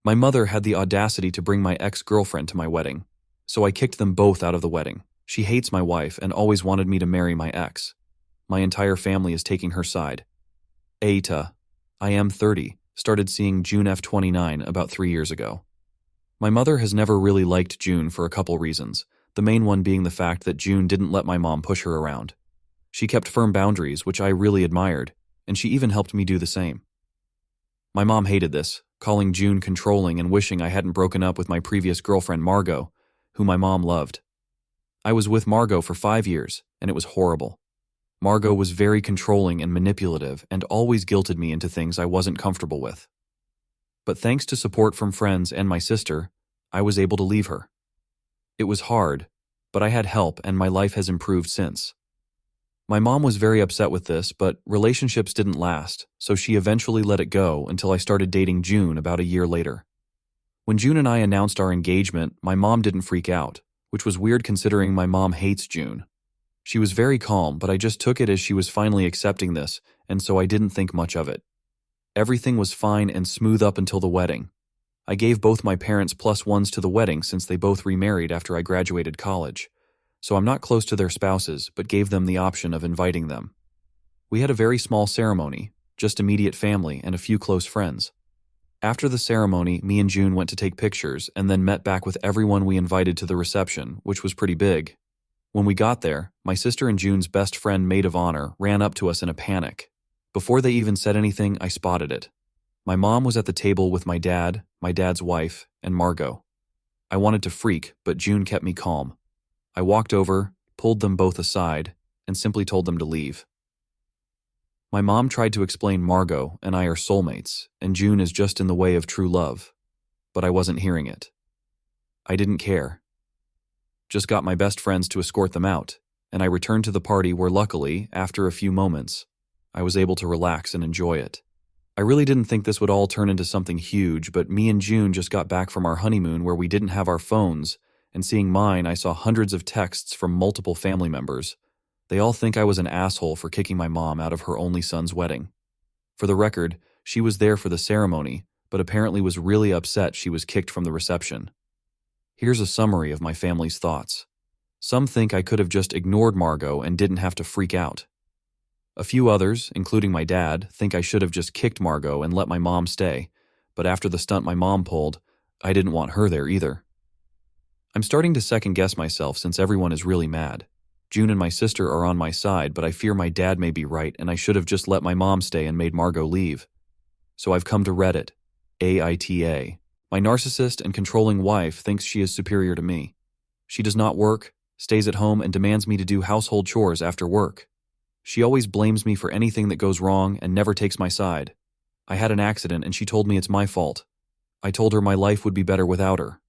My mother had the audacity to bring my ex-girlfriend to my wedding, so I kicked them both out of the wedding. She hates my wife and always wanted me to marry my ex. My entire family is taking her side. AITA. I am 30, started seeing June F29 about 3 years ago. My mother has never really liked June for a couple reasons, the main one being the fact that June didn't let my mom push her around. She kept firm boundaries, which I really admired, and she even helped me do the same. My mom hated this, calling June controlling and wishing I hadn't broken up with my previous girlfriend Margot, who my mom loved. I was with Margot for 5 years, and it was horrible. Margot was very controlling and manipulative and always guilted me into things I wasn't comfortable with. But thanks to support from friends and my sister, I was able to leave her. It was hard, but I had help and my life has improved since. My mom was very upset with this, but relationships didn't last, so she eventually let it go until I started dating June about a year later. When June and I announced our engagement, my mom didn't freak out, which was weird considering my mom hates June. She was very calm, but I just took it as she was finally accepting this, and so I didn't think much of it. Everything was fine and smooth up until the wedding. I gave both my parents +1s to the wedding since they both remarried after I graduated college. So I'm not close to their spouses, but gave them the option of inviting them. We had a very small ceremony, just immediate family and a few close friends. After the ceremony, me and June went to take pictures and then met back with everyone we invited to the reception, which was pretty big. When we got there, my sister and June's best friend maid of honor ran up to us in a panic. Before they even said anything, I spotted it. My mom was at the table with my dad's wife, and Margot. I wanted to freak, but June kept me calm. I walked over, pulled them both aside, and simply told them to leave. My mom tried to explain Margot and I are soulmates, and June is just in the way of true love. But I wasn't hearing it. I didn't care. Just got my best friends to escort them out, and I returned to the party where luckily, after a few moments, I was able to relax and enjoy it. I really didn't think this would all turn into something huge, but me and June just got back from our honeymoon where we didn't have our phones, and seeing mine, I saw hundreds of texts from multiple family members. They all think I was an asshole for kicking my mom out of her only son's wedding. For the record, she was there for the ceremony, but apparently was really upset she was kicked from the reception. Here's a summary of my family's thoughts. Some think I could have just ignored Margot and didn't have to freak out. A few others, including my dad, think I should have just kicked Margot and let my mom stay, but after the stunt my mom pulled, I didn't want her there either. I'm starting to second-guess myself since everyone is really mad. June and my sister are on my side, but I fear my dad may be right and I should have just let my mom stay and made Margot leave. So I've come to Reddit AITA. My narcissist and controlling wife thinks she is superior to me. She does not work, stays at home, and demands me to do household chores after work. She always blames me for anything that goes wrong and never takes my side. I had an accident and she told me it's my fault. I told her my life would be better without her.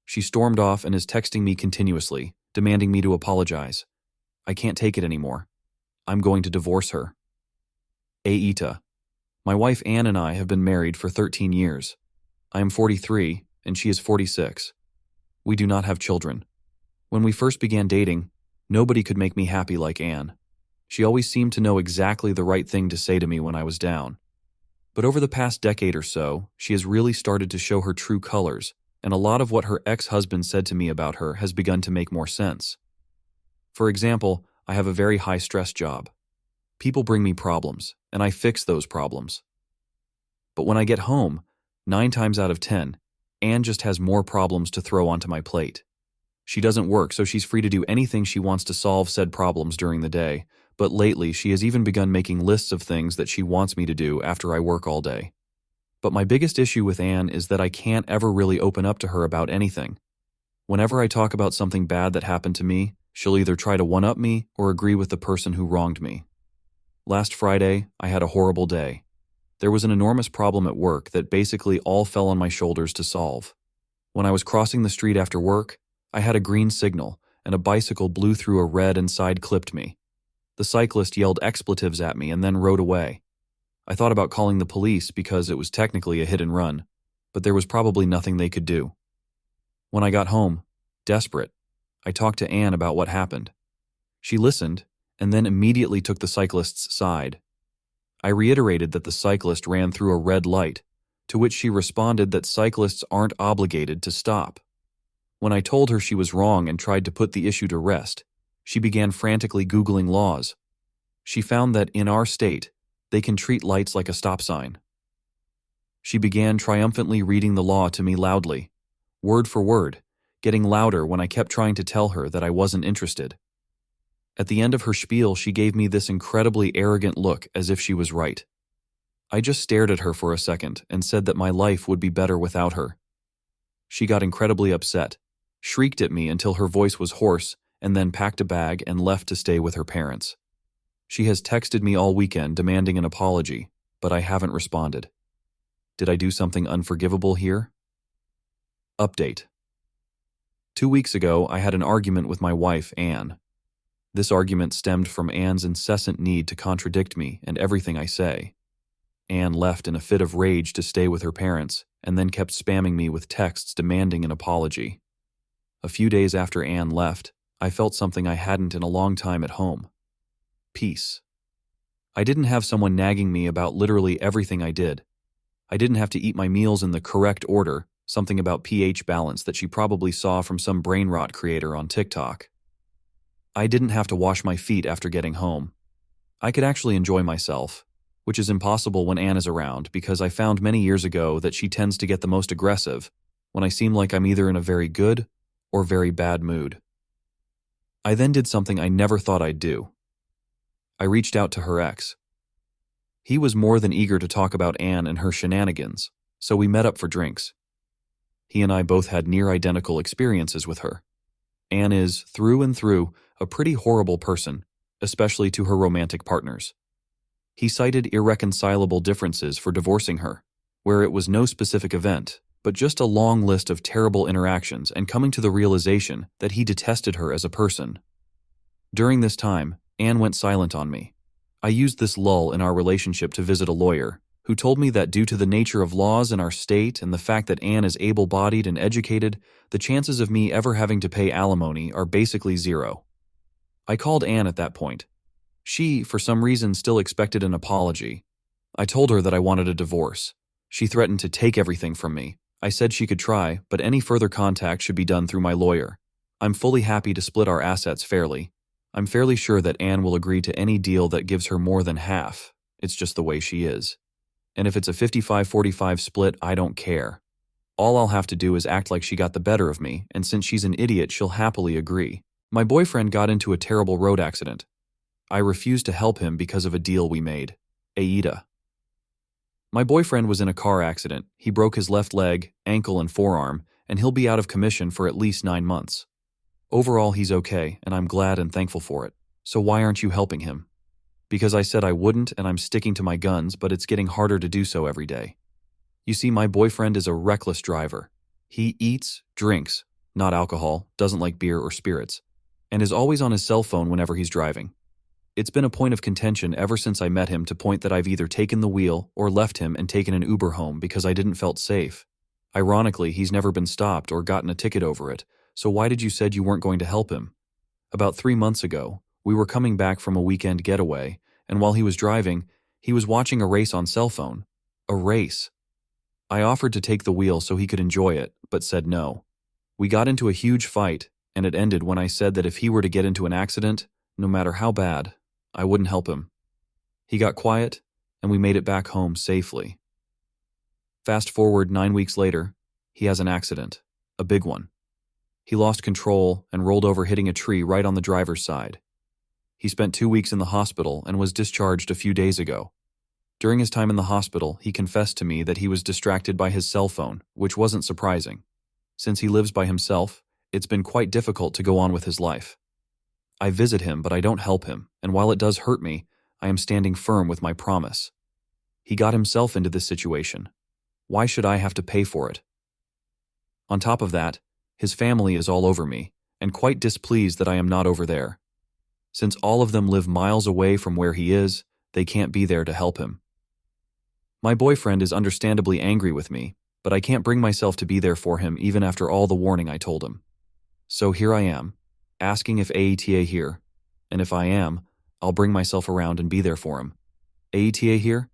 She stormed off and is texting me continuously, demanding me to apologize. I can't take it anymore. I'm going to divorce her. AITA. My wife Anne and I have been married for 13 years. I am 43 and she is 46. We do not have children. When we first began dating, nobody could make me happy like Anne. She always seemed to know exactly the right thing to say to me when I was down. But over the past decade or so, she has really started to show her true colors, and a lot of what her ex-husband said to me about her has begun to make more sense. For example, I have a very high-stress job. People bring me problems, and I fix those problems. But when I get home, 9 times out of 10, Anne just has more problems to throw onto my plate. She doesn't work, so she's free to do anything she wants to solve said problems during the day, but lately she has even begun making lists of things that she wants me to do after I work all day. But my biggest issue with Anne is that I can't ever really open up to her about anything. Whenever I talk about something bad that happened to me, she'll either try to one-up me or agree with the person who wronged me. Last Friday, I had a horrible day. There was an enormous problem at work that basically all fell on my shoulders to solve. When I was crossing the street after work, I had a green signal, and a bicycle blew through a red and side-clipped me. The cyclist yelled expletives at me and then rode away. I thought about calling the police because it was technically a hit and run, but there was probably nothing they could do. When I got home, desperate, I talked to Anne about what happened. She listened, and then immediately took the cyclist's side. I reiterated that the cyclist ran through a red light, to which she responded that cyclists aren't obligated to stop. When I told her she was wrong and tried to put the issue to rest, she began frantically Googling laws. She found that in our state, they can treat lights like a stop sign. She began triumphantly reading the law to me loudly, word for word, getting louder when I kept trying to tell her that I wasn't interested. At the end of her spiel, she gave me this incredibly arrogant look as if she was right. I just stared at her for a second and said that my life would be better without her. She got incredibly upset, shrieked at me until her voice was hoarse, and then packed a bag and left to stay with her parents. She has texted me all weekend demanding an apology, but I haven't responded. Did I do something unforgivable here? Update. 2 weeks ago, I had an argument with my wife, Anne. This argument stemmed from Anne's incessant need to contradict me and everything I say. Anne left in a fit of rage to stay with her parents, and then kept spamming me with texts demanding an apology. A few days after Anne left, I felt something I hadn't in a long time at home. Peace. I didn't have someone nagging me about literally everything I did. I didn't have to eat my meals in the correct order, something about pH balance that she probably saw from some brain rot creator on TikTok. I didn't have to wash my feet after getting home. I could actually enjoy myself, which is impossible when Anne is around because I found many years ago that she tends to get the most aggressive when I seem like I'm either in a very good or very bad mood. I then did something I never thought I'd do. I reached out to her ex. He was more than eager to talk about Anne and her shenanigans, so we met up for drinks. He and I both had near-identical experiences with her. Anne is, through and through, a pretty horrible person, especially to her romantic partners. He cited irreconcilable differences for divorcing her, where it was no specific event, but just a long list of terrible interactions and coming to the realization that he detested her as a person. During this time, Anne went silent on me. I used this lull in our relationship to visit a lawyer, who told me that due to the nature of laws in our state and the fact that Anne is able-bodied and educated, the chances of me ever having to pay alimony are basically zero. I called Anne at that point. She, for some reason, still expected an apology. I told her that I wanted a divorce. She threatened to take everything from me. I said she could try, but any further contact should be done through my lawyer. I'm fully happy to split our assets fairly. I'm fairly sure that Anne will agree to any deal that gives her more than half. It's just the way she is. And if it's a 55-45 split, I don't care. All I'll have to do is act like she got the better of me, and since she's an idiot, she'll happily agree. My boyfriend got into a terrible road accident. I refused to help him because of a deal we made. AITA. My boyfriend was in a car accident. He broke his left leg, ankle, and forearm, and he'll be out of commission for at least 9 months. Overall, he's okay, and I'm glad and thankful for it. So why aren't you helping him? Because I said I wouldn't, and I'm sticking to my guns, but it's getting harder to do so every day. You see, my boyfriend is a reckless driver. He eats, drinks, not alcohol, doesn't like beer or spirits, and is always on his cell phone whenever he's driving. It's been a point of contention ever since I met him to point that I've either taken the wheel or left him and taken an Uber home because I didn't felt safe. Ironically, he's never been stopped or gotten a ticket over it, so why did you said you weren't going to help him? About 3 months ago, we were coming back from a weekend getaway, and while he was driving, he was watching a race on cell phone. A race. I offered to take the wheel so he could enjoy it, but said no. We got into a huge fight, and it ended when I said that if he were to get into an accident, no matter how bad, I wouldn't help him. He got quiet, and we made it back home safely. Fast forward 9 weeks later, he has an accident, a big one. He lost control and rolled over hitting a tree right on the driver's side. He spent 2 weeks in the hospital and was discharged a few days ago. During his time in the hospital, he confessed to me that he was distracted by his cell phone, which wasn't surprising. Since he lives by himself, it's been quite difficult to go on with his life. I visit him, but I don't help him, and while it does hurt me, I am standing firm with my promise. He got himself into this situation. Why should I have to pay for it? On top of that, his family is all over me, and quite displeased that I am not over there. Since all of them live miles away from where he is, they can't be there to help him. My boyfriend is understandably angry with me, but I can't bring myself to be there for him even after all the warning I told him. So here I am, asking if AITA here, and if I am, I'll bring myself around and be there for him. AITA here?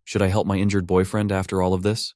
Should I help my injured boyfriend after all of this?